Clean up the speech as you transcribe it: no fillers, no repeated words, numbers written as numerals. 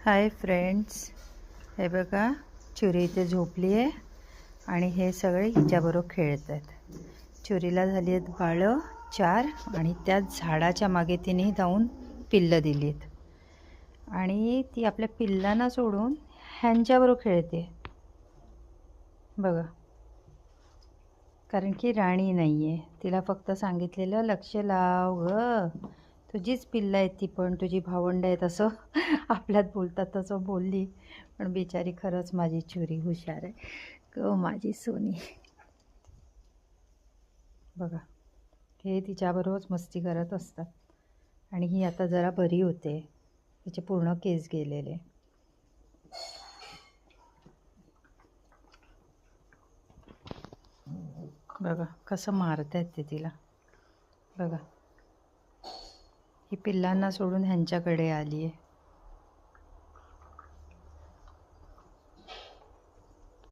Hi friends, हे बघा चुरी इथे झोपली आहे आणि हे सगळे हिच्याबरोबर खेळत आहेत. चुरीला झाली आहेत बाळं 4 आणि त्या झाडाच्या मागे तिने जाऊन पिल्लं दिली आहेत आणि ती आपल्या पिल्लांना सोडून ह्यांच्याबरोबर खेळते बघा. कारण की राणी नाही आहे, तिला फक्त सांगितलेलं लक्ष लाव ग, तुझीच पिल्लं आहेत ती, पण तुझी भावंड आहेत असं आपल्यात बोलतात तसं बोलली. पण बिचारी खरंच माझी चुरी हुशार आहे ग, माझी सोनी. बघा, हे तिच्याबरोबरच मस्ती करत असतात आणि ही आता जरा बरी होते, तिचे पूर्ण केस गेलेले. बघा कसं मारत आहेत ते तिला. बघा, ही पिल्लांना सोडून ह्यांच्याकडे आली आहे.